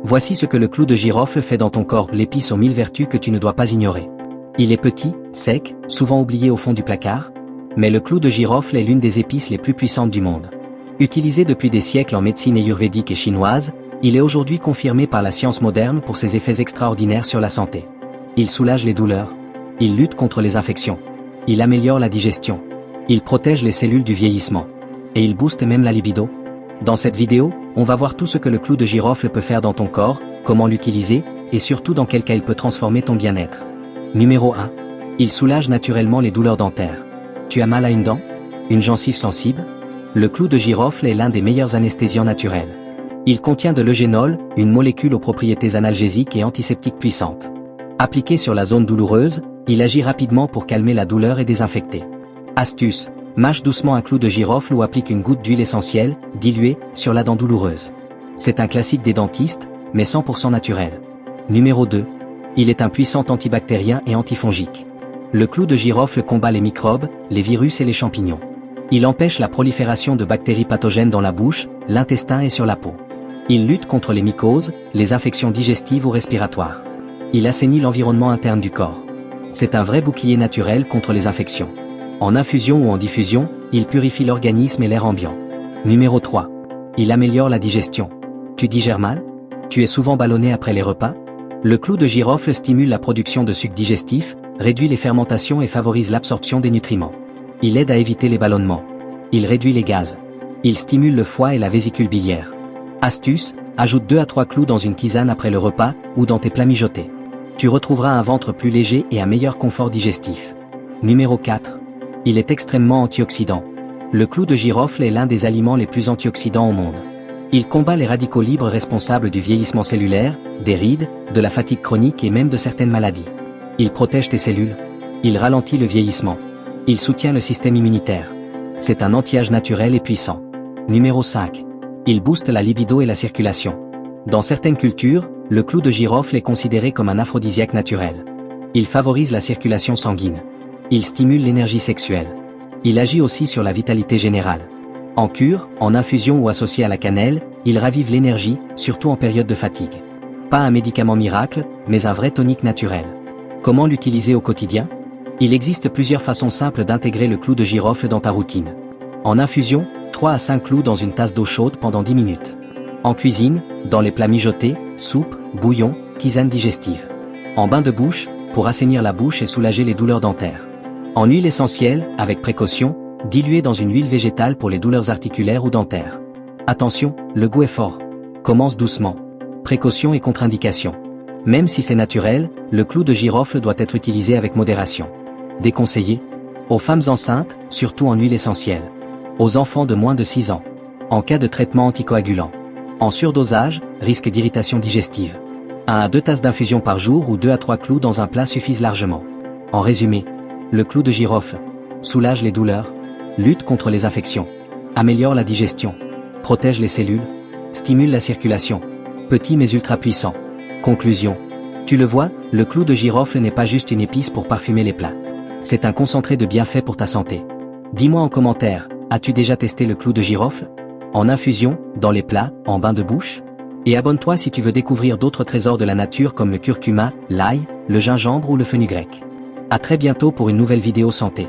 Voici ce que le clou de girofle fait dans ton corps, l'épice aux 1000 vertus que tu ne dois pas ignorer. Il est petit, sec, souvent oublié au fond du placard, mais le clou de girofle est l'une des épices les plus puissantes du monde. Utilisé depuis des siècles en médecine ayurvédique et chinoise, il est aujourd'hui confirmé par la science moderne pour ses effets extraordinaires sur la santé. Il soulage les douleurs. Il lutte contre les infections. Il améliore la digestion. Il protège les cellules du vieillissement. Et il booste même la libido. Dans cette vidéo, on va voir tout ce que le clou de girofle peut faire dans ton corps, comment l'utiliser, et surtout dans quel cas il peut transformer ton bien-être. Numéro 1. Il soulage naturellement les douleurs dentaires. Tu as mal à une dent? Une gencive sensible? Le clou de girofle est l'un des meilleurs anesthésiants naturels. Il contient de l'eugénol, une molécule aux propriétés analgésiques et antiseptiques puissantes. Appliqué sur la zone douloureuse, il agit rapidement pour calmer la douleur et désinfecter. Astuce: mâche doucement un clou de girofle ou applique une goutte d'huile essentielle, diluée, sur la dent douloureuse. C'est un classique des dentistes, mais 100% naturel. Numéro 2. Il est un puissant antibactérien et antifongique. Le clou de girofle combat les microbes, les virus et les champignons. Il empêche la prolifération de bactéries pathogènes dans la bouche, l'intestin et sur la peau. Il lutte contre les mycoses, les infections digestives ou respiratoires. Il assainit l'environnement interne du corps. C'est un vrai bouclier naturel contre les infections. En infusion ou en diffusion, il purifie l'organisme et l'air ambiant. Numéro 3. Il améliore la digestion. Tu digères mal? Tu es souvent ballonné après les repas? Le clou de girofle stimule la production de sucs digestifs, réduit les fermentations et favorise l'absorption des nutriments. Il aide à éviter les ballonnements. Il réduit les gaz. Il stimule le foie et la vésicule biliaire. Astuce: ajoute 2 à 3 clous dans une tisane après le repas ou dans tes plats mijotés. Tu retrouveras un ventre plus léger et un meilleur confort digestif. Numéro 4. Il est extrêmement antioxydant. Le clou de girofle est l'un des aliments les plus antioxydants au monde. Il combat les radicaux libres responsables du vieillissement cellulaire, des rides, de la fatigue chronique et même de certaines maladies. Il protège tes cellules. Il ralentit le vieillissement. Il soutient le système immunitaire. C'est un anti-âge naturel et puissant. Numéro 5. Il booste la libido et la circulation. Dans certaines cultures, le clou de girofle est considéré comme un aphrodisiaque naturel. Il favorise la circulation sanguine. Il stimule l'énergie sexuelle. Il agit aussi sur la vitalité générale. En cure, en infusion ou associé à la cannelle, il ravive l'énergie, surtout en période de fatigue. Pas un médicament miracle, mais un vrai tonique naturel. Comment l'utiliser au quotidien? Il existe plusieurs façons simples d'intégrer le clou de girofle dans ta routine. En infusion, 3 à 5 clous dans une tasse d'eau chaude pendant 10 minutes. En cuisine, dans les plats mijotés, soupe, bouillon, tisane digestive. En bain de bouche, pour assainir la bouche et soulager les douleurs dentaires. En huile essentielle, avec précaution, diluée dans une huile végétale pour les douleurs articulaires ou dentaires. Attention, le goût est fort. Commence doucement. Précaution et contre-indication. Même si c'est naturel, le clou de girofle doit être utilisé avec modération. Déconseillé aux femmes enceintes, surtout en huile essentielle. Aux enfants de moins de 6 ans. En cas de traitement anticoagulant. En surdosage, risque d'irritation digestive. 1 à 2 tasses d'infusion par jour ou 2 à 3 clous dans un plat suffisent largement. En résumé, le clou de girofle soulage les douleurs, lutte contre les infections, améliore la digestion, protège les cellules, stimule la circulation. Petit mais ultra puissant. Conclusion. Tu le vois, le clou de girofle n'est pas juste une épice pour parfumer les plats. C'est un concentré de bienfaits pour ta santé. Dis-moi en commentaire, as-tu déjà testé le clou de girofle? En infusion, dans les plats, en bain de bouche? Et abonne-toi si tu veux découvrir d'autres trésors de la nature comme le curcuma, l'ail, le gingembre ou le fenugrec. À très bientôt pour une nouvelle vidéo santé.